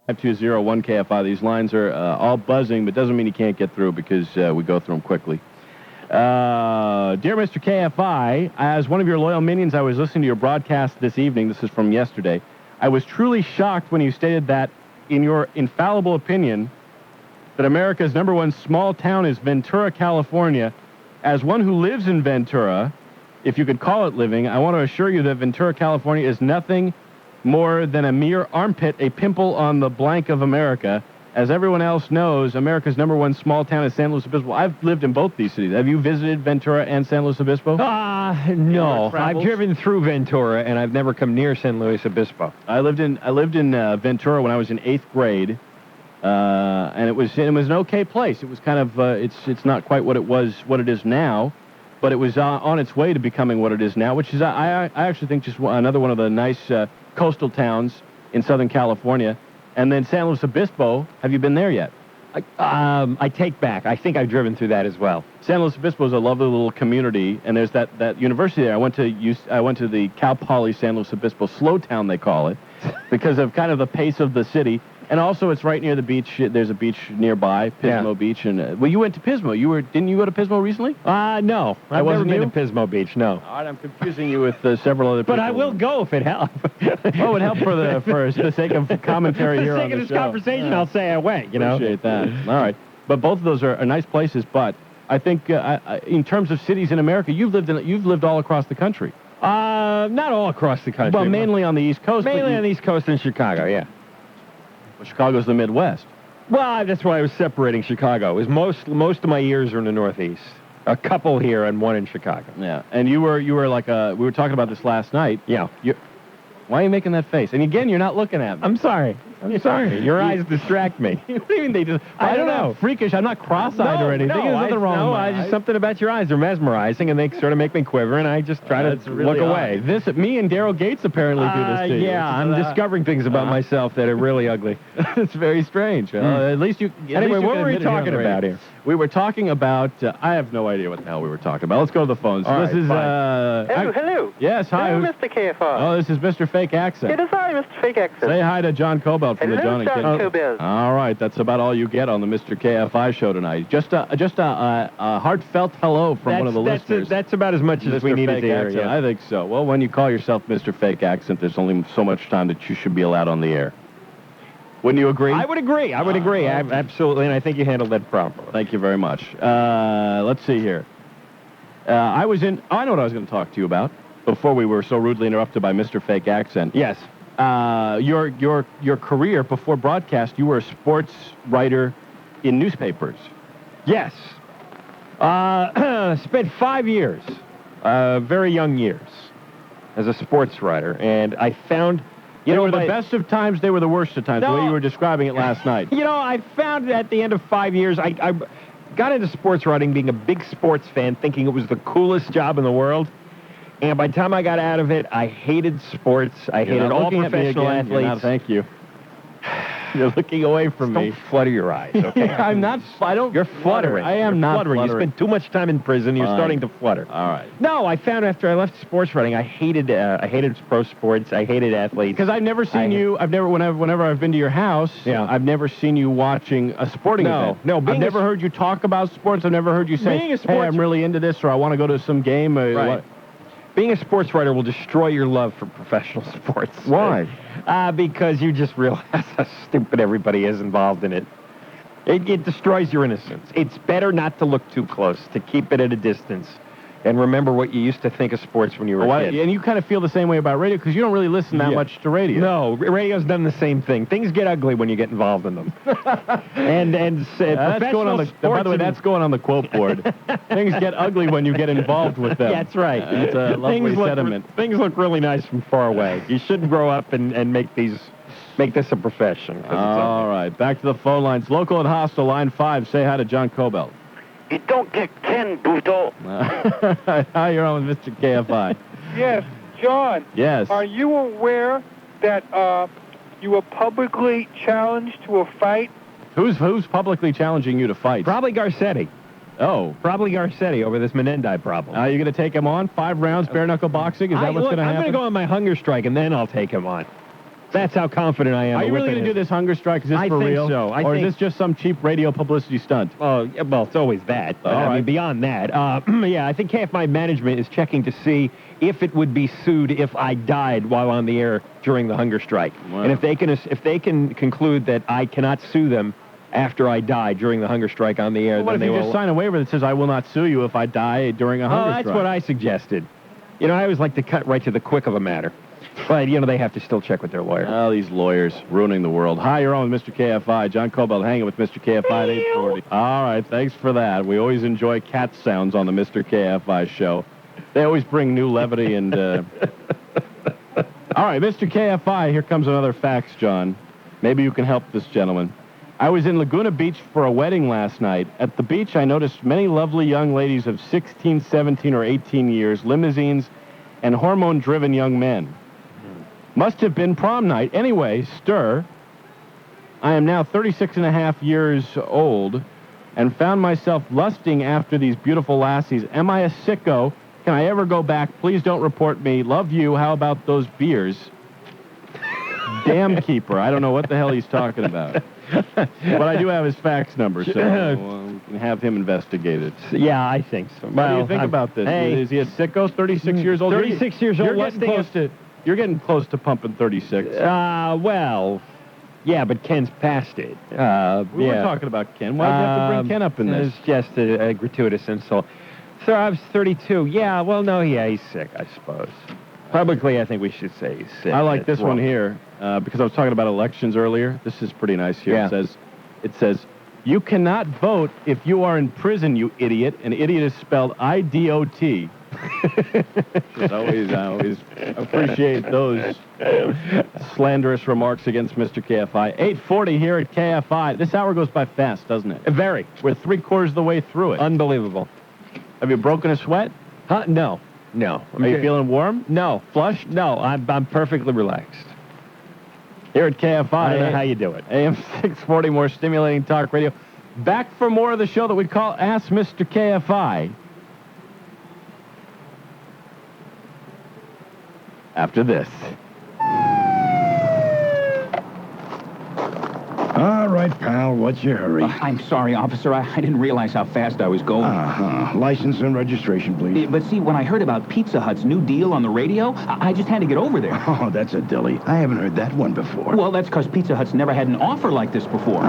5201 KFI. These lines are all buzzing, but doesn't mean you can't get through because we go through them quickly. Dear Mr. KFI, as one of your loyal minions, I was listening to your broadcast this evening. This is from yesterday. I was truly shocked when you stated that, in your infallible opinion, that America's #1 small town is Ventura, California. As one who lives in Ventura, if you could call it living, I want to assure you that Ventura, California is nothing more than a mere armpit, a pimple on the blank of America. As everyone else knows, America's #1 small town is San Luis Obispo. I've lived in both these cities. Have you visited Ventura and San Luis Obispo? No. I've driven through Ventura, and I've never come near San Luis Obispo. I lived in Ventura when I was in 8th grade, and it was an okay place. It was kind of it's not quite what it is now, but it was on its way to becoming what it is now, which is I actually think just another one of the nice coastal towns in Southern California. And then San Luis Obispo, have you been there yet? I take back. I think I've driven through that as well. San Luis Obispo is a lovely little community, and there's that university there. I went to the Cal Poly San Luis Obispo Slow Town, they call it, because of kind of the pace of the city. And also, it's right near the beach. There's a beach nearby, Pismo Beach. And well, you went to Pismo. Didn't you go to Pismo recently? No, I've never been to Pismo Beach. No. All right, I'm confusing you with several other people. But I will go if it helps. Oh, it would help for the sake of commentary here on the show. For the sake of this conversation, I'll say I went. Appreciate that. All right, but both of those are nice places. But I think in terms of cities in America, you've lived all across the country. Not all across the country. Well, mainly on the East Coast. Mainly on the East Coast in Chicago. Yeah. Chicago's the Midwest. Well, that's why I was separating Chicago. It was most of my years are in the Northeast. A couple here and one in Chicago. Yeah, and you were like we were talking about this last night. Yeah. Why are you making that face? And again, you're not looking at me. I'm sorry. Your eyes distract me. What do you mean they just? I don't know. Freakish. I'm not cross-eyed or anything. There's nothing wrong with my eyes. Just something about your eyes are mesmerizing, and they sort of make me quiver, and I just try to look away. Me and Daryl Gates apparently do this to you. Yeah, I'm discovering things about myself that are really ugly. It's very strange. At least you. Anyway, what were we talking about here? We were talking about. I have no idea what the hell we were talking about. Let's go to the phones. All this is. Hello. Yes, hi. Hello, Mr. KFI. Oh, this is Mr. Fake Accent. It is I, Mr. Fake Accent. Say hi to John Kobylt from the John and John Kobylt. All right, that's about all you get on the Mr. KFI show tonight. Just a heartfelt hello from one of the listeners. That's about as much as we needed to hear. Yeah. I think so. Well, when you call yourself Mr. Fake Accent, there's only so much time that you should be allowed on the air. Wouldn't you agree? I would agree. Absolutely, and I think you handled that properly. Thank you very much. Let's see here. I know what I was going to talk to you about before we were so rudely interrupted by Mr. Fake Accent. Yes. Your career before broadcast, you were a sports writer in newspapers. Yes. Spent 5 years, very young years, as a sports writer, and I found... They were the best of times, they were the worst of times, the way you were describing it last night. I found at the end of 5 years, I got into sports writing being a big sports fan, thinking it was the coolest job in the world. And by the time I got out of it, I hated sports. I hated all professional athletes. Thank you. You're looking away from me. Don't flutter your eyes, okay? I'm not. I don't. You're fluttering. I am not fluttering. You spent too much time in prison. You're starting to flutter. All right. No, I found after I left sports writing, I hated pro sports. I hated athletes. Because I've never seen you. Whenever I've been to your house, I've never seen you watching a sporting event. No. I've never heard you talk about sports. I've never heard you say, "Hey, I'm really into this," or "I want to go to some game." Right. Being a sports writer will destroy your love for professional sports. Why? Because you just realize how stupid everybody is involved in it. It destroys your innocence. It's better not to look too close, to keep it at a distance, and remember what you used to think of sports when you were a kid. And you kind of feel the same way about radio, because you don't really listen that much to radio. No, radio's done the same thing. Things get ugly when you get involved in them. Professional sports... By the way, that's going on the quote board. Things get ugly when you get involved with them. That's right. It's a lovely sentiment. Things look really nice from far away. You shouldn't grow up and make this a profession. All right, back to the phone lines. Local and hostile, line 5. Say hi to John Kobylt. You don't get Ken, Buto. Hi, you're on with Mr. KFI. Yes, John. Yes. Are you aware that you were publicly challenged to a fight? Who's publicly challenging you to fight? Probably Garcetti. Oh. Probably Garcetti over this Menendez problem. Are you going to take him on? 5 rounds, bare-knuckle boxing? Is that what's going to happen? I'm going to go on my hunger strike, and then I'll take him on. That's how confident I am. Are you really going to do this hunger strike? Is this for real? I think so. Or is this just some cheap radio publicity stunt? Oh, yeah, well, it's always that. But, I mean, beyond that, yeah, I think KFI management is checking to see if it would be sued if I died while on the air during the hunger strike. Wow. And if they can conclude that I cannot sue them after I die during the hunger strike on the air, Well, what then if they you will just sign a waiver that says I will not sue you if I die during a hunger strike? That's what I suggested. You know, I always like to cut right to the quick of a matter. But, you know, they have to still check with their lawyer. Oh, these lawyers ruining the world. Hi, you're on with Mr. KFI. John Kobylt hanging with Mr. KFI at 8:40. All right, thanks for that. We always enjoy cat sounds on the Mr. KFI show. They always bring new levity and... All right, Mr. KFI, here comes another fax, John. Maybe you can help this gentleman. I was in Laguna Beach for a wedding last night. At the beach, I noticed many lovely young ladies of 16, 17, or 18 years, limousines, and hormone-driven young men. Must have been prom night. Anyway, stir. I am now 36 and a half years old and found myself lusting after these beautiful lassies. Am I a sicko? Can I ever go back? Please don't report me. Love you. How about those beers? Damn keeper. I don't know what the hell he's talking about. But I do have his fax number, so we can have him investigated. Yeah, I think so. What do you think about this? Hey, Is he a sicko? 36 years old? 36 years old. You're getting close to pumping 36. Well, yeah, but Ken's past it. We weren't talking about Ken. Why'd you have to bring Ken up in this? It's just a gratuitous insult. Sir, I was 32. Yeah, well, no, yeah, he's sick, I suppose. Publicly, I think we should say he's sick. I like this one here because I was talking about elections earlier. This is pretty nice here. Yeah. It says, you cannot vote if you are in prison, you idiot. And idiot is spelled I-D-O-T. I always appreciate those slanderous remarks against Mr. KFI. 8:40 here at KFI. This hour goes by fast, doesn't it? Very. We're 3/4 of the way through it. Unbelievable. Have you broken a sweat? Huh? No. Are you feeling warm? No. Flushed? No, I'm perfectly relaxed. Here at KFI. I don't know how you do it. AM 640, more stimulating talk radio. Back for more of the show that we call Ask Mr. KFI. After this. All right, pal, what's your hurry? I'm sorry, officer. I didn't realize how fast I was going. License and registration, please. But see, when I heard about Pizza Hut's new deal on the radio, I just had to get over there. Oh, that's a dilly. I haven't heard that one before. Well, that's because Pizza Hut's never had an offer like this before.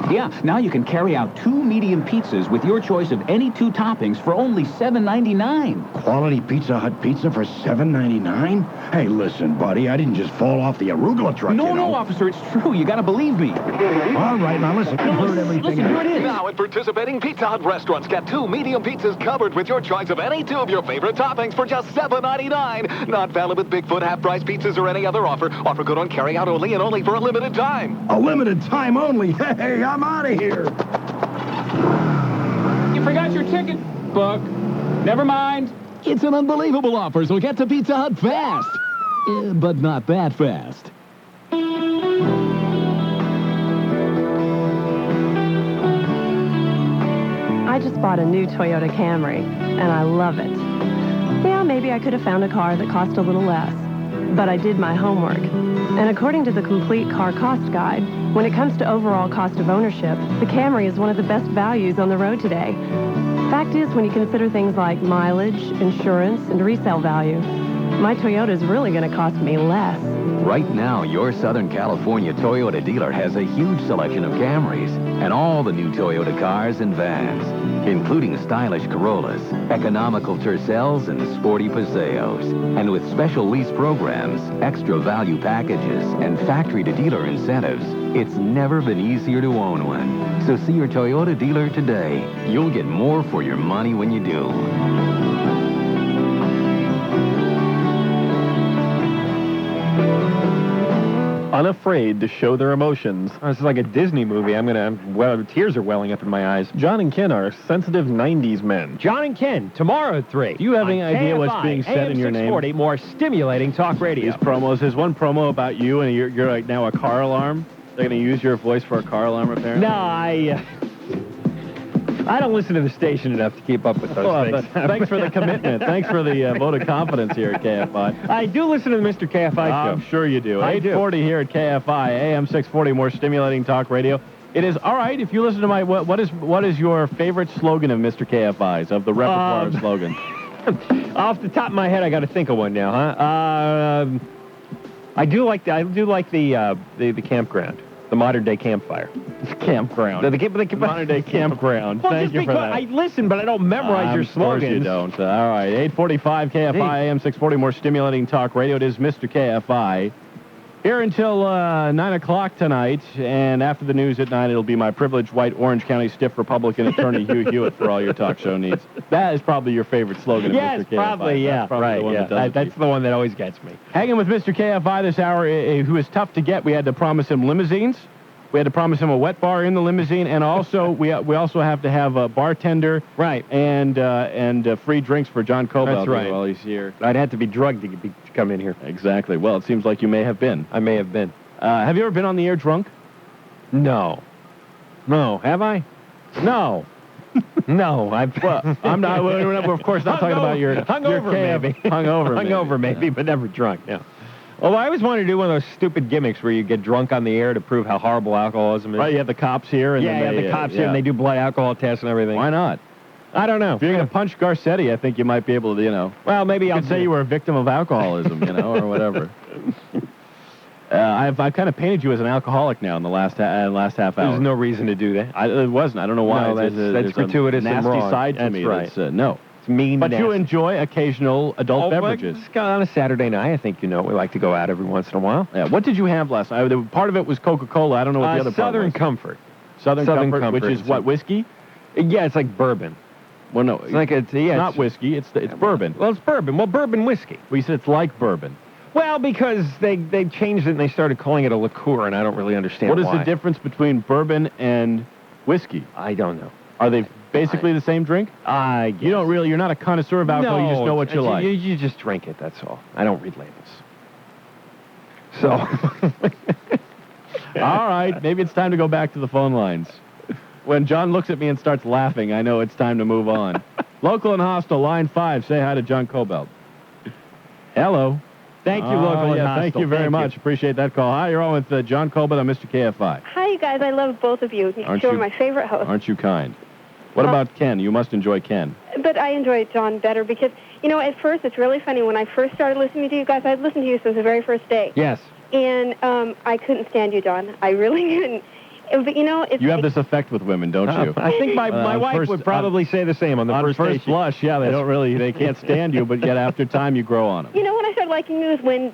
Yeah, now you can carry out 2 medium pizzas with your choice of any 2 toppings for only $7.99. Quality Pizza Hut pizza for $7.99? Hey, listen, buddy, I didn't just fall off the arugula truck, No, officer, it's true. You gotta believe me. All right, now listen, I've heard everything. Listen, here it is. Now at participating Pizza Hut restaurants, get 2 medium pizzas covered with your choice of any 2 of your favorite toppings for just $7.99. Not valid with Bigfoot, half-price pizzas, or any other offer. Offer good on carry-out only and only for a limited time. A limited time only. Hey, I'm out of here. You forgot your ticket book. Never mind. It's an unbelievable offer, so get to Pizza Hut fast. But not that fast. I just bought a new Toyota Camry, and I love it. Yeah, maybe I could have found a car that cost a little less, but I did my homework. And according to the Complete Car Cost Guide, when it comes to overall cost of ownership, the Camry is one of the best values on the road today. Fact is, when you consider things like mileage, insurance, and resale value, my Toyota is really going to cost me less. Right now, your Southern California Toyota dealer has a huge selection of Camrys and all the new Toyota cars and vans, including stylish Corollas, economical Tercels, and sporty Paseos. And with special lease programs, extra value packages, and factory-to-dealer incentives, it's never been easier to own one. So see your Toyota dealer today. You'll get more for your money when you do. Unafraid to show their emotions. Oh, this is like a Disney movie. Tears are welling up in my eyes. John and Ken are sensitive 90s men. John and Ken, tomorrow at 3. Do you have any idea what's KFI, being said in your name? AM 640, more stimulating talk radio. These promos. There's one promo about you, and you're like now a car alarm. They're going to use your voice for a car alarm, apparently. No, I don't listen to the station enough to keep up with those Well, things. thanks for the commitment. Thanks for the vote of confidence here at KFI. I do listen to the Mr. KFI show. I'm sure you do. I do. 840 here at KFI, AM 640, more stimulating talk radio. It is all right if you listen to my. What is your favorite slogan of Mr. KFI's of the repertoire of slogans? Off the top of my head, I got to think of one now, huh? I do like the campground, the modern day campfire. Campground. The modern day campground. Well, Thank just you for because that. I listen, but I don't memorize your slogans. Of course you don't. All right, 845 KFI, AM 640, more stimulating talk radio. It is Mr. KFI. Here until 9 o'clock tonight, and after the news at 9, it'll be my privileged white Orange County stiff Republican attorney Hugh Hewitt for all your talk show needs. That is probably your favorite slogan Yes, of Mr. KFI. probably, yeah. That's probably Right, the one yeah. that does it. That's the one that always gets me. Hanging with Mr. KFI this hour, who is tough to get. We had to promise him limousines. We had to promise him a wet bar in the limousine, and also we also have to have a bartender, right, and free drinks for John Kobylt. That's right. While he's here. I'd have to be drugged to come in here. Exactly. Well, it seems like you may have been. I may have been. Have you ever been on the air drunk? No. No. Have I? No. No. I'm not. We're of course not talking about your hungover, maybe. Hungover, maybe, but never drunk. Yeah. Well, I always wanted to do one of those stupid gimmicks where you get drunk on the air to prove how horrible alcoholism is. Right, you have the cops here. And yeah, then the cops here, and they do blood alcohol tests and everything. Why not? I don't know. If you're going to punch Garcetti, I think you might be able to, Well, maybe I'll say you were a victim of alcoholism, or whatever. I've kind of painted you as an alcoholic now in the last half hour. There's no reason to do that. It wasn't. I don't know why. No, that's gratuitous and nasty and wrong. side to that's me. Right. That's no. It's mean. But nasty. you enjoy occasional adult beverages. On a Saturday night, I think we like to go out every once in a while. Yeah. What did you have last night? Part of it was Coca-Cola. I don't know what the other part was. Southern Comfort. Southern Comfort, which is what, whiskey? Yeah, it's like bourbon. Well, no, it's like it's not whiskey. It's bourbon. Well, it's bourbon. Well, bourbon whiskey. Well, you said it's like bourbon. Well, because they changed it and they started calling it a liqueur, and I don't really understand why. What is the difference between bourbon and whiskey? I don't know. Are they basically the same drink? I guess. You're not a connoisseur of alcohol. You just know what you like. You just drink it. That's all. I don't read labels. So. All right. Maybe it's time to go back to the phone lines. When John looks at me and starts laughing, I know it's time to move on. Local and hostile, line 5. Say hi to John Kobylt. Hello. Thank you, local and hostile. Thank you very much. Appreciate that call. Hi, you're on with John Kobylt on Mr. KFI. Hi, you guys. I love both of you. You're my favorite host. Aren't you kind? What about Ken? You must enjoy Ken. But I enjoy John better because, at first it's really funny. When I first started listening to you guys, I'd listened to you since the very first day. Yes. And I couldn't stand you, John. I really couldn't. But, it's you have this effect with women, don't you? I think my wife would probably say the same on the first blush. Yeah, they can't stand you, but yet after time you grow on them. When I started liking you was when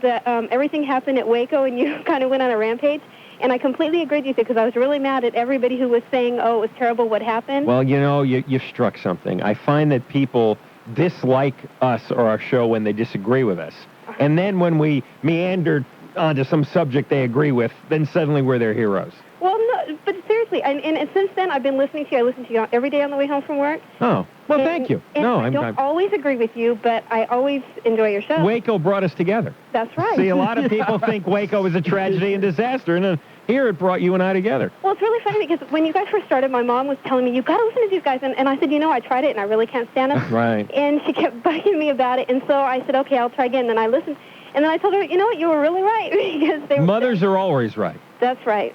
everything happened at Waco and you kind of went on a rampage. And I completely agreed with you because I was really mad at everybody who was saying, oh, it was terrible what happened. Well, you struck something. I find that people dislike us or our show when they disagree with us. And then when we meander onto some subject they agree with, then suddenly we're their heroes. Well, no, but seriously, and since then I've been listening to you. I listen to you every day on the way home from work. Oh, well, thank you. And I don't always agree with you, but I always enjoy your show. Waco brought us together. That's right. See, a lot of people think Waco was a tragedy and disaster, and here it brought you and I together. Well, it's really funny because when you guys first started, my mom was telling me, you've got to listen to these guys. And I said, I tried it, and I really can't stand them. Right. And she kept bugging me about it. And so I said, okay, I'll try again. And I listened. And then I told her, you were really right. because Mothers are always right. That's right.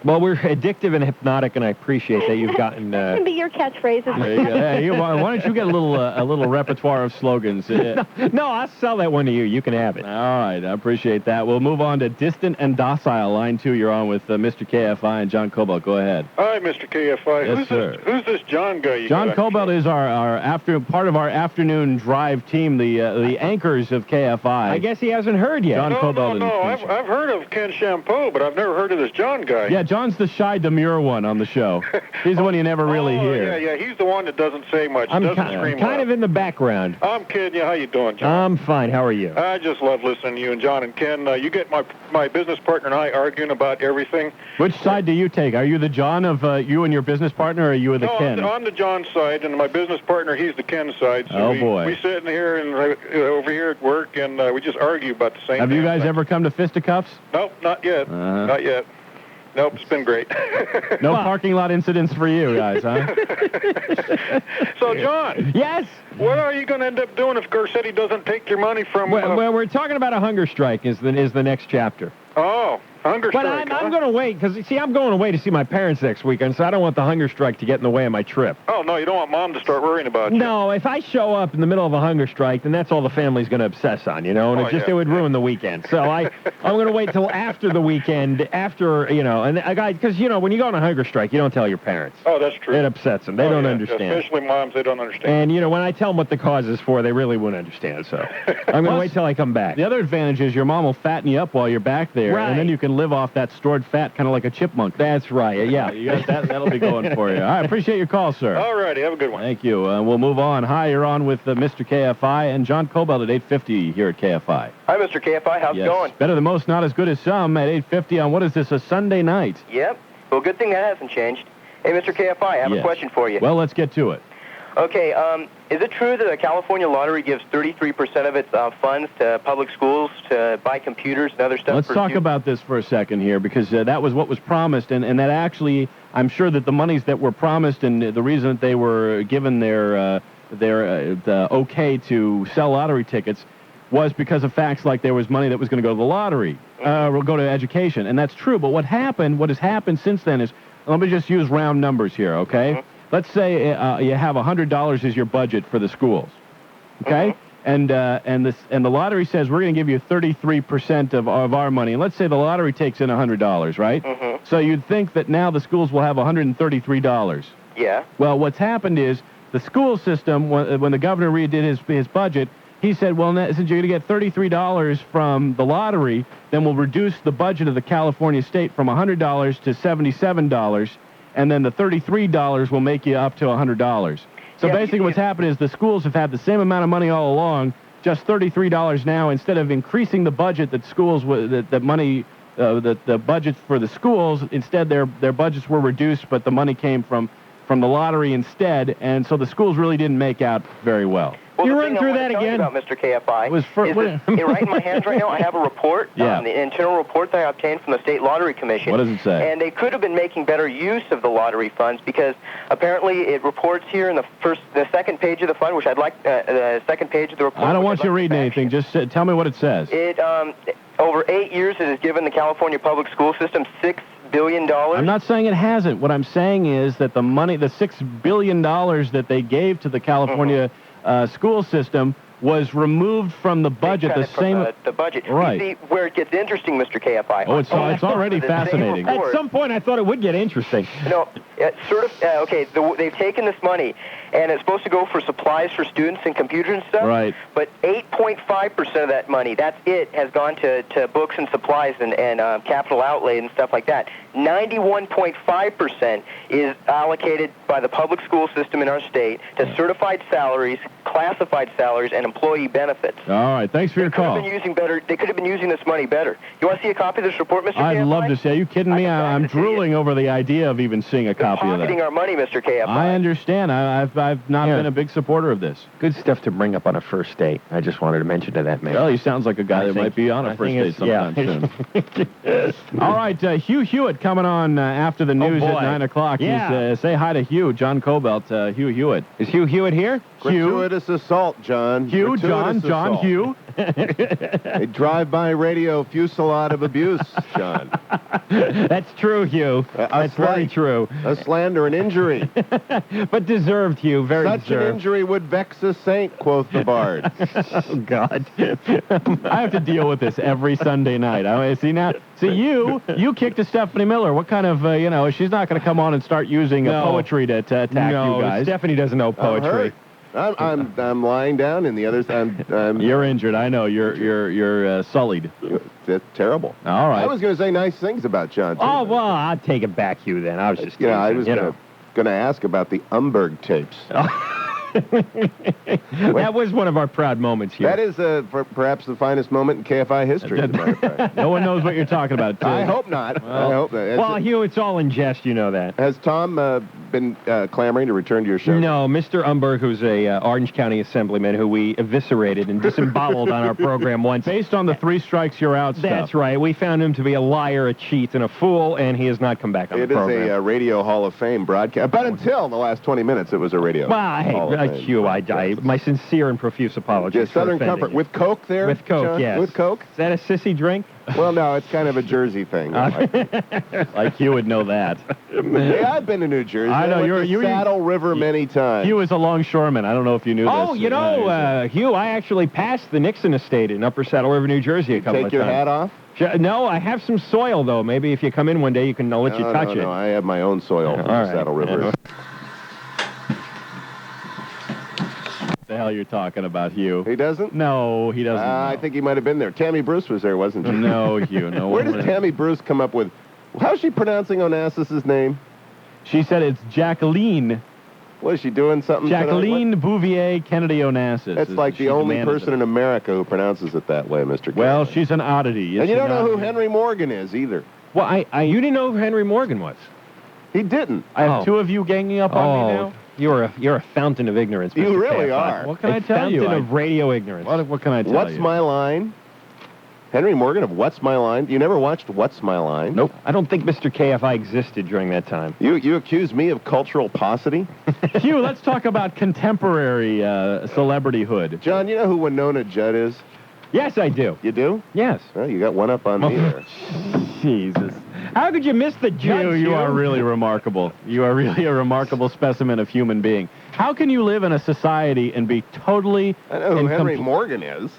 Well, we're addictive and hypnotic, and I appreciate that you've gotten... That can be your catchphrase. There you go. Hey, why don't you get a little repertoire of slogans? No, I'll sell that one to you. You can have it. All right, I appreciate that. We'll move on to distant and docile. Line 2, you're on with Mr. KFI and John Kobylt. Go ahead. Hi, Mr. KFI. Yes, sir. Who's this John guy? John Kobylt is our part of our afternoon drive team, the anchors of KFI. I guess he hasn't heard yet. John Kobylt. No. I've heard of Ken Shampoo, but I've never heard of this John guy. Yeah, John's the shy, demure one on the show. He's the one you never really hear. Yeah, he's the one that doesn't say much, doesn't scream kind of in the background. I'm kidding you. How you doing, John? I'm fine. How are you? I just love listening to you and John and Ken. You get my business partner and I arguing about everything. Which side do you take? Are you the John of you and your business partner, or are you the Ken? No, I'm the John side, and my business partner, he's the Ken side. So boy. We sit in here and over here at work, and we just argue about the same thing. Have you guys ever come to fisticuffs? Nope, not yet. Not yet. Nope, it's been great. No parking lot incidents for you guys, huh? So, John. Yes? What are you going to end up doing if Garcetti doesn't take your money from... Well, we're talking about a hunger strike is the next chapter. Oh, hunger But strike, I'm going to wait, because, see, I'm going away to see my parents next weekend, so I don't want the hunger strike to get in the way of my trip. Oh, no, you don't want Mom to start worrying about you. No, if I show up in the middle of a hunger strike, then that's all the family's going to obsess on, you know, and it would ruin the weekend. So I'm going to wait till after the weekend, and because, when you go on a hunger strike, you don't tell your parents. Oh, that's true. It upsets them. They don't understand. Especially moms, they don't understand. And, when I tell them what the cause is for, they really won't understand, so I'm going to wait till I come back. The other advantage is your mom will fatten you up while you're back there, Right. and then you can live off that stored fat kind of like a chipmunk. That's right, yeah. You got that'll be going for you. All right, appreciate your call, sir. All righty, have a good one. Thank you. We'll move on. Hi, you're on with Mr. KFI and John Kobylt at 8:50 here at KFI. Hi, Mr. KFI. How's it going? Better than most, not as good as some at 8:50 on, what is this, a Sunday night? Yep. Well, good thing that hasn't changed. Hey, Mr. KFI, I have a question for you. Well, let's get to it. Okay, is it true that the California Lottery gives 33% of its funds to public schools to buy computers and other stuff? Let's talk about this for a second here, because that was what was promised, and that actually, I'm sure that the monies that were promised and the reason that they were given their the okay to sell lottery tickets was because of facts like there was money that was going to go to the lottery, or go to education, and that's true. But what has happened since then is, let me just use round numbers here, okay? Let's say you have $100 as your budget for the schools, okay? And the lottery says we're going to give you 33% of our money, and let's say the lottery takes in $100, right? So you'd think that now the schools will have $133. Yeah. Well, what's happened is the school system, when the governor redid his budget, he said, well, since you're going to get $33 from the lottery, then we'll reduce the budget of the California state from $100 to $77, and then the $33 will make you up to $100. So basically what's happened is the schools have had the same amount of money all along, just $33 now, instead of increasing the budget that schools, the budgets for the schools, instead their budgets were reduced, but the money came from the lottery instead, and so the schools really didn't make out very well. Well, you run through that again? About Mr. KFI. Right in my hands right now, I have a report, the internal report that I obtained from the State Lottery Commission. What does it say? And they could have been making better use of the lottery funds because apparently it reports here in the second page of the fund, which I'd like the second page of the report. I don't want you reading anything. Just tell me what it says. It over 8 years, it has given the California public school system $6 billion. I'm not saying it hasn't. What I'm saying is that the money, the $6 billion that they gave to the California school system was removed from the budget. The budget. Right. You see, where it gets interesting, Mr. KFI. Oh, it's already fascinating. At some point, I thought it would get interesting. No, okay, they've taken this money, and it's supposed to go for supplies for students and computers and stuff. Right. But 8.5% of that money, that's it, has gone to books and supplies and capital outlay and stuff like that. 91.5% is allocated by the public school system in our state to certified salaries, classified salaries, and employee benefits. All right, thanks for your call. They could have been using this money better. You want to see a copy of this report, Mr. KFI? I'd love to see. Are you kidding me? I'm drooling over the idea of even seeing a copy of that. Pocketing our money, Mr. KFI. I understand. I've not been a big supporter of this. Good stuff to bring up on a first date. I just wanted to mention to that man. Well, he sounds like a guy that might be on a first date sometime soon. All right, Hugh Hewitt coming on after the news at 9 o'clock. Yeah. Say hi to Hugh, John Kobylt, Hugh Hewitt. Is Hugh Hewitt here? Gratuitous assault, John. Hugh, John, Hugh. A drive-by radio fusillade of abuse, John. That's true, Hugh. That's very true. A slander, an injury. But deserved, Hugh, very Such deserved. an injury would vex a saint, quoth the bard. Oh, God. I have to deal with this every Sunday night. You kicked to Stephanie Miller. What kind of, she's not going to come on and start using poetry to attack you guys. Stephanie doesn't know poetry. I'm lying down, and the others. You're injured. I know. You're sullied. That's terrible. All right. I was going to say nice things about John. Oh well, I'll take it back, Hugh. Then I was just. I was going to ask about the Umberg tapes. That was one of our proud moments here. That is perhaps the finest moment in KFI history. As a matter of fact. No one knows what you're talking about. I hope not. I hope not. Well, Hugh, it's all in jest. You know that. Has Tom been clamoring to return to your show? No, Mr. Umberg, who's a Orange County assemblyman who we eviscerated and disemboweled on our program once. Based on the 3 strikes you're out stuff. That's right. We found him to be a liar, a cheat, and a fool, and he has not come back on the program. It is a Radio Hall of Fame broadcast. But until the last 20 minutes, it was a Radio Hall of Fame. Hugh, my sincere and profuse apologies. Yeah, Southern Comfort. You. With Coke there? With Coke, John? yes. With Coke? Is that a sissy drink? Well, no, it's kind of a Jersey thing. Like you would know that. Yeah, I've been to New Jersey. I know. You Saddle River many times. Hugh is a longshoreman. I don't know if you knew this. Oh, Hugh, I actually passed the Nixon estate in Upper Saddle River, New Jersey a couple of times. Take your hat off? No, I have some soil, though. Maybe if you come in one day, I'll let you touch it. No, I have my own soil from the Saddle River. The hell you're talking about, Hugh? He doesn't? No, he doesn't. I think he might have been there. Tammy Bruce was there, wasn't she? No, Hugh. No. Where does Tammy Bruce come up with? How's she pronouncing Onassis' name? She said it's Jacqueline. What is she doing? Something? Jacqueline Bouvier Kennedy Onassis. That's like the only person in America who pronounces it that way, Mr. Well, she's an oddity. And you don't know who Henry Morgan is either. Well, you didn't know who Henry Morgan was. He didn't. I have 2 of you ganging up on me now. You're a fountain of ignorance, Mr. You really KFI. are. What can I tell you? Fountain of radio ignorance. What can I tell you? What's My Line? Henry Morgan of What's My Line? You never watched What's My Line? Nope. I don't think Mr. KFI existed during that time. You accuse me of cultural paucity? Hugh, let's talk about contemporary celebrityhood. John, you know who Winona Judd is? Yes, I do. You do? Yes. Well, you got one up on me there. Jesus. How could you miss the judge? You are really remarkable. You are really a remarkable specimen of human being. How can you live in a society and be totally... I know who Henry Morgan is.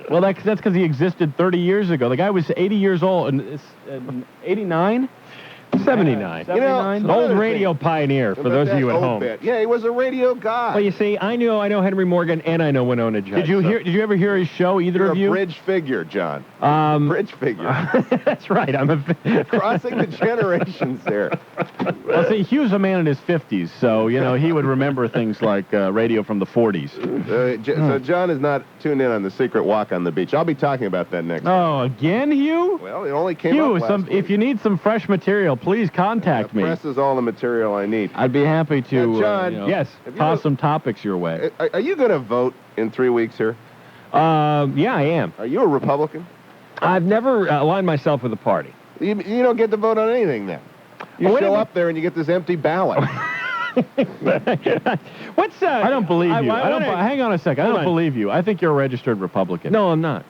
Well, that's because he existed 30 years ago. The guy was 80 years old, and 89? 79. You know, An old radio pioneer, for those of you at home. Bit. Yeah, he was a radio guy. Well, you see, I know Henry Morgan, and I know Winona Judd. Did you ever hear his show, either of you? You're a bridge figure, John. Bridge figure. That's right. I'm a... Crossing the generations there. Well, see, Hugh's a man in his 50s, so, he would remember things like radio from the 40s. So John is not tuned in on the secret walk on the beach. I'll be talking about that next Oh, again, Hugh? Well, it only came Hugh, up last week. If you need some fresh material, please contact me. Press is all the material I need. I'd be happy to John, yes, toss some topics your way. Are you going to vote in 3 weeks here? Yeah, I am. Are you a Republican? I've never aligned myself with a party. You don't get to vote on anything then. You show up there and you get this empty ballot. What's I don't believe you. Hang on a second. I don't believe you. I think you're a registered Republican. No, I'm not.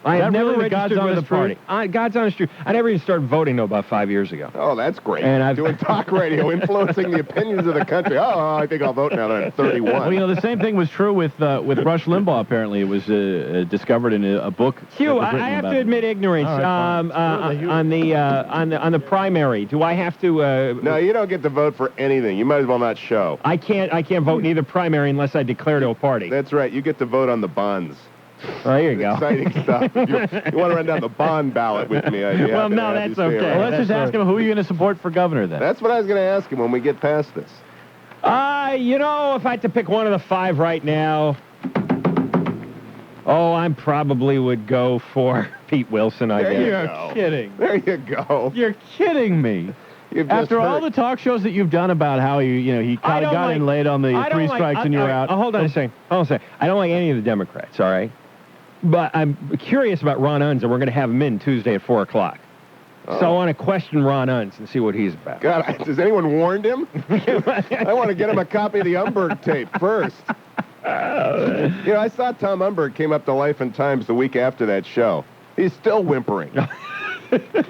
I have never really registered with a party. God's honest truth. I never even started voting, about 5 years ago. Oh, that's great. And I've doing talk radio, influencing the opinions of the country. Oh, I think I'll vote now that I'm 31. Well, the same thing was true with Rush Limbaugh. Apparently, it was discovered in a book. Hugh, I have to admit ignorance on the primary. Do I have to? No, you don't get to vote for anything. You might as well not show. I can't vote in either primary unless I declare to a party. That's right. You get to vote on the bonds. Oh, there you go. Exciting stuff. If you want to run down the bond ballot with me, I'd be well, happy no, to have that's you stay okay. around. Well, let's just ask him who are you going to support for governor then. That's what I was going to ask him when we get past this. If I had to pick one of the 5 right now, I probably would go for Pete Wilson, I guess. You're kidding. There you go. You're kidding me. After all the talk shows that you've done about how he kind of got in late on the 3 strikes and you were out. Hold on a second. I don't like any of the Democrats, all right? But I'm curious about Ron Unz, and we're going to have him in Tuesday at 4 o'clock. So I want to question Ron Unz and see what he's about. God, has anyone warned him? I want to get him a copy of the Umberg tape first. I saw Tom Umberg came up to Life and Times the week after that show. He's still whimpering.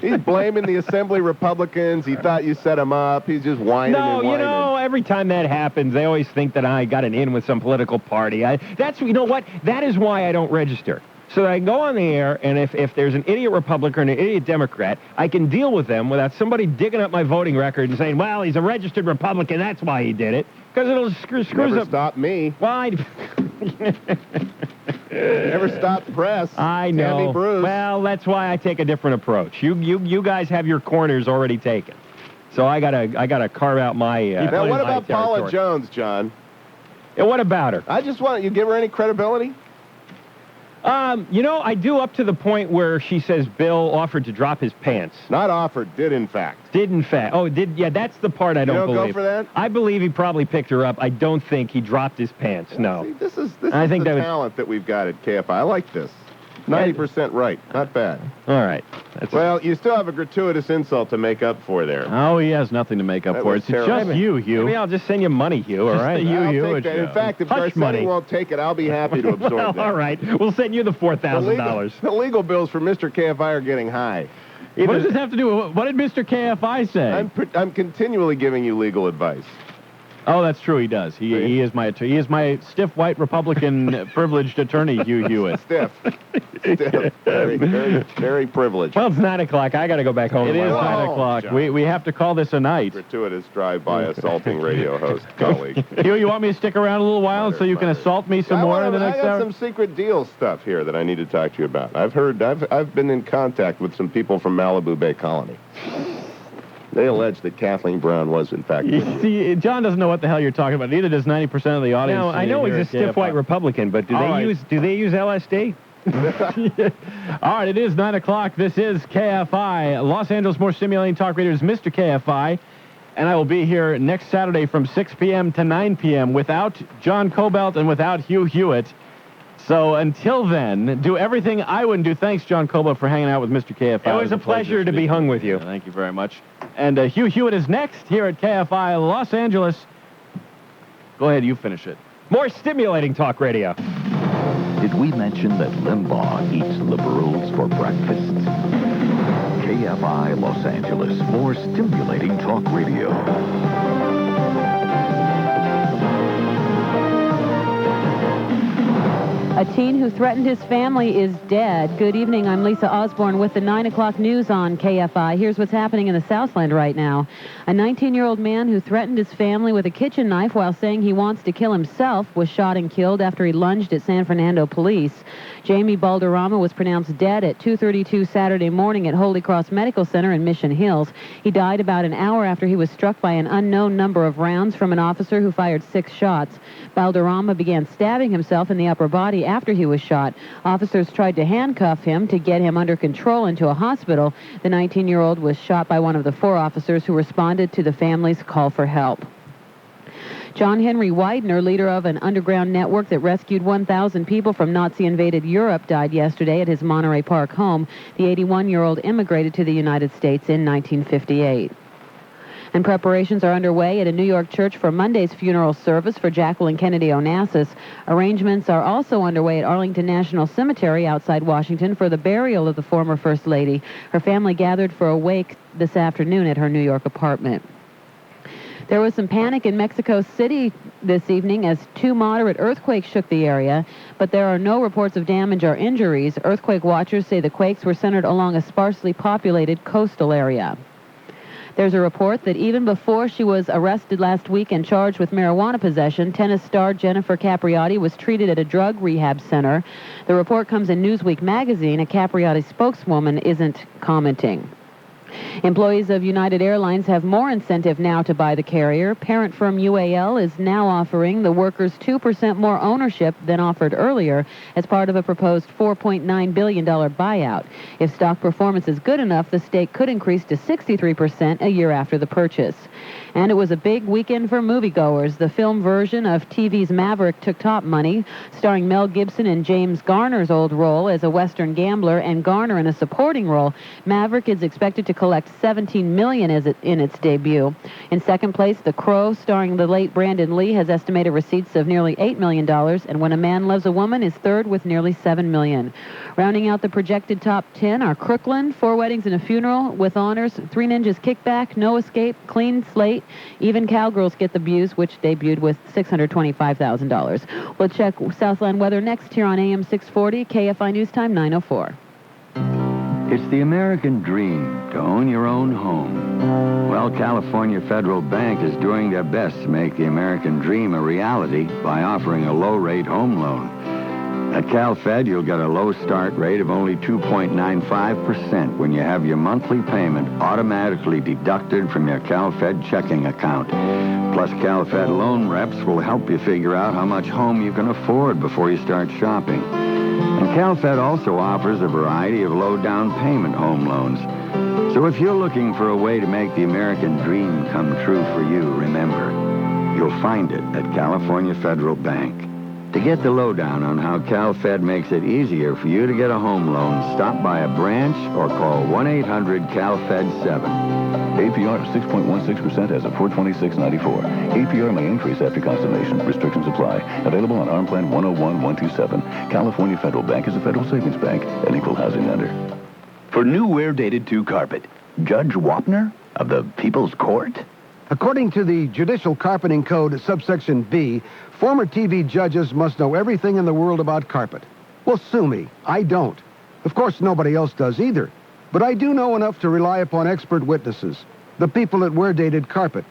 He's blaming the Assembly Republicans. He thought you set him up. He's just whining and whining. Every time that happens, they always think that I got an in with some political party. That is why I don't register. So that I can go on the air, and if there's an idiot Republican or an idiot Democrat, I can deal with them without somebody digging up my voting record and saying, well, he's a registered Republican, that's why he did it. Because it'll screws Never up. Stop me. Why? Never stop press. I know. Tammy Bruce. Well, that's why I take a different approach. You guys have your corners already taken. So I gotta carve out my. Now, what about Paula Jones, John? Yeah, what about her? I just want you give her any credibility. I do up to the point where she says Bill offered to drop his pants. Not offered, did in fact. Did in fact. Oh, did. Yeah, that's the part I don't believe. You don't go for that? I believe he probably picked her up. I don't think he dropped his pants. No. See, this is the talent that we've got at KFI. I like this. 90% right. Not bad. All right. Well, you still have a gratuitous insult to make up for there. Oh, he has nothing to make up for. It's just you, Hugh. Maybe I'll just send you money, Hugh, all right? I'll take that. In fact, if Garcetti won't take it, I'll be happy to absorb that. All right. We'll send you the $4,000. The legal bills for Mr. KFI are getting high. What does this have to do with... What did Mr. KFI say? I'm continually giving you legal advice. Oh, that's true. He does. He is my attorney. He is my stiff white Republican privileged attorney, Hugh Hewitt. Stiff. Very, very, very privileged. Well, it's 9 o'clock. I got to go back home. It is 9 o'clock. We have to call this a night. Gratuitous drive-by assaulting radio host colleague. Hugh, you want me to stick around a little while so you can assault me some more in the next hour? I got some secret deal stuff here that I need to talk to you about. I've been in contact with some people from Malibu Bay Colony. They allege that Kathleen Brown was, in fact... See, John doesn't know what the hell you're talking about. Neither does 90% of the audience. No, I know he's a stiff white Republican, but do they use LSD? All right, it is 9 o'clock. This is KFI. Los Angeles' more stimulating talk radio is Mr. KFI. And I will be here next Saturday from 6 p.m. to 9 p.m. without John Kobylt and without Hugh Hewitt. So until then, do everything I wouldn't do. Thanks, John Kobylt, for hanging out with Mr. KFI. It was a pleasure to be hung with you. Thank you very much. And Hugh Hewitt is next here at KFI Los Angeles. Go ahead, you finish it. More stimulating talk radio. Did we mention that Limbaugh eats liberals for breakfast? KFI Los Angeles, more stimulating talk radio. A teen who threatened his family is dead. Good evening. I'm Lisa Osborne with the 9 o'clock news on KFI. Here's what's happening in the Southland right now. A 19-year-old man who threatened his family with a kitchen knife while saying he wants to kill himself was shot and killed after he lunged at San Fernando police. Jamie Balderrama was pronounced dead at 2:32 Saturday morning at Holy Cross Medical Center in Mission Hills. He died about an hour after he was struck by an unknown number of rounds from an officer who fired 6 shots. Balderrama began stabbing himself in the upper body after he was shot. Officers tried to handcuff him to get him under control into a hospital. The 19-year-old was shot by one of the 4 officers who responded to the family's call for help. John Henry Widener, leader of an underground network that rescued 1,000 people from Nazi-invaded Europe, died yesterday at his Monterey Park home. The 81-year-old immigrated to the United States in 1958. And preparations are underway at a New York church for Monday's funeral service for Jacqueline Kennedy Onassis. Arrangements are also underway at Arlington National Cemetery outside Washington for the burial of the former First Lady. Her family gathered for a wake this afternoon at her New York apartment. There was some panic in Mexico City this evening as 2 moderate earthquakes shook the area, but there are no reports of damage or injuries. Earthquake watchers say the quakes were centered along a sparsely populated coastal area. There's a report that even before she was arrested last week and charged with marijuana possession, tennis star Jennifer Capriati was treated at a drug rehab center. The report comes in Newsweek magazine. A Capriati spokeswoman isn't commenting. Employees of United Airlines have more incentive now to buy the carrier. Parent firm UAL is now offering the workers 2% more ownership than offered earlier as part of a proposed $4.9 billion buyout. If stock performance is good enough, the stake could increase to 63% a year after the purchase. And it was a big weekend for moviegoers. The film version of TV's Maverick took top money, starring Mel Gibson in James Garner's old role as a Western gambler and Garner in a supporting role. Maverick is expected to collect $17 million in its debut. In second place, The Crow, starring the late Brandon Lee, has estimated receipts of nearly $8 million, and When a Man Loves a Woman is third with nearly $7 million. Rounding out the projected top 10 are Crooklyn, 4 Weddings and a Funeral, with honors, 3 Ninjas Kickback, No Escape, Clean Slate. Even Cowgirls Get the Views, which debuted with $625,000. We'll check Southland weather next here on AM 640, KFI News Time 9:04. It's the American dream to own your own home. Well, California Federal Bank is doing their best to make the American dream a reality by offering a low-rate home loan. At CalFed, you'll get a low start rate of only 2.95% when you have your monthly payment automatically deducted from your CalFed checking account. Plus, CalFed loan reps will help you figure out how much home you can afford before you start shopping. And CalFed also offers a variety of low-down payment home loans. So if you're looking for a way to make the American dream come true for you, remember, you'll find it at California Federal Bank. To get the lowdown on how CalFed makes it easier for you to get a home loan, stop by a branch or call 1-800-CalFed-7. APR of 6.16% as of 4/26/94. APR may increase after consummation. Restrictions apply. Available on Arm Plan 101-127. California Federal Bank is a federal savings bank and equal housing lender. For new wear-dated 2 carpet, Judge Wapner of the People's Court? According to the Judicial Carpeting Code, subsection B, former TV judges must know everything in the world about carpet. Well, sue me. I don't. Of course, nobody else does either. But I do know enough to rely upon expert witnesses, the people at Wear-Dated Carpet.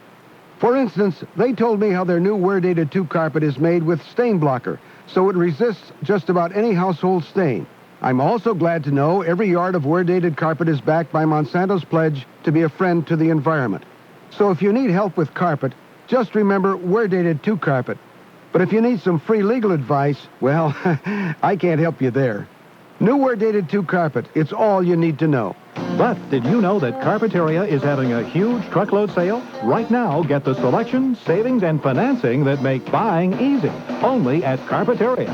For instance, they told me how their new Wear-Dated 2 carpet is made with stain blocker, so it resists just about any household stain. I'm also glad to know every yard of Wear-Dated carpet is backed by Monsanto's pledge to be a friend to the environment. So if you need help with carpet, just remember Wear-Dated 2 carpet. But if you need some free legal advice, well, I can't help you there. New Wear-Dated 2 carpet. It's all you need to know. But did you know that Carpeteria is having a huge truckload sale? Right now, get the selection, savings, and financing that make buying easy. Only at Carpeteria.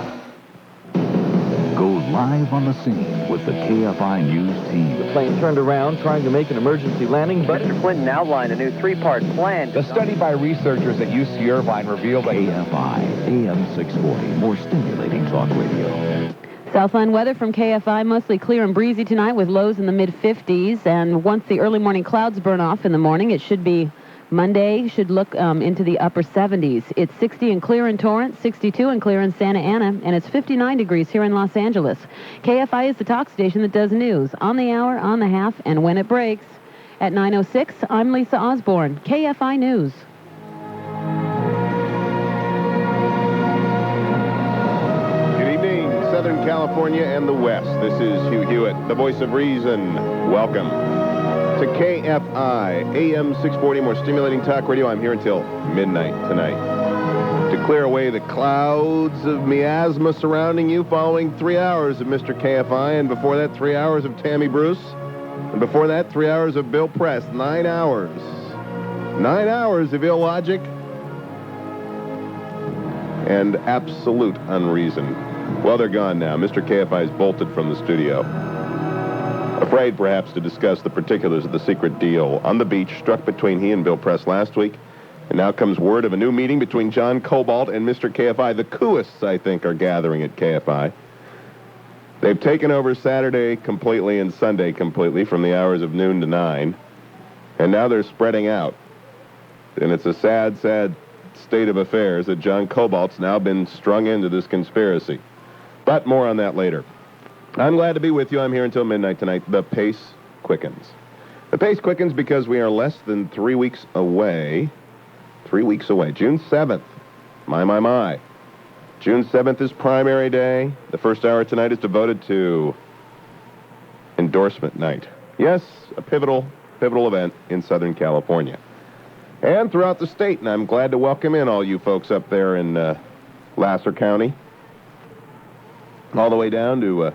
Go live on the scene with the KFI News team. The plane turned around trying to make an emergency landing, but Mr. Clinton outlined a new 3-part plan. The study by researchers at UC Irvine revealed that KFI AM 640, more stimulating talk radio. Southland weather from KFI, mostly clear and breezy tonight with lows in the mid-50s. And once the early morning clouds burn off in the morning, it should be Monday, should look into the upper 70s. It's 60 and clear in Torrance, 62 and clear in Santa Ana, and it's 59 degrees here in Los Angeles. KFI is the talk station that does news on the hour, on the half, and when it breaks. At 9:06, I'm Lisa Osborne, KFI News. Southern California and the West. This is Hugh Hewitt, the voice of reason. Welcome to KFI, AM 640, more stimulating talk radio. I'm here until midnight tonight to clear away the clouds of miasma surrounding you following 3 hours of Mr. KFI, and before that, 3 hours of Tammy Bruce, and before that, 3 hours of Bill Press. 9 hours. 9 hours of illogic and absolute unreason. Well, they're gone now. Mr. KFI is bolted from the studio. Afraid, perhaps, to discuss the particulars of the secret deal on the beach struck between he and Bill Press last week. And now comes word of a new meeting between John Kobylt and Mr. KFI. The couists, I think, are gathering at KFI. They've taken over Saturday completely and Sunday completely from the hours of noon to 9. And now they're spreading out. And it's a sad, sad state of affairs that John Kobylt's now been strung into this conspiracy. But more on that later. I'm glad to be with you. I'm here until midnight tonight. The pace quickens. The pace quickens because we are less than 3 weeks away. 3 weeks away. June 7th. My. June 7th is primary day. The first hour tonight is devoted to endorsement night. Yes, a pivotal event in Southern California. And throughout the state. And I'm glad to welcome in all you folks up there in Lasser County. All the way down to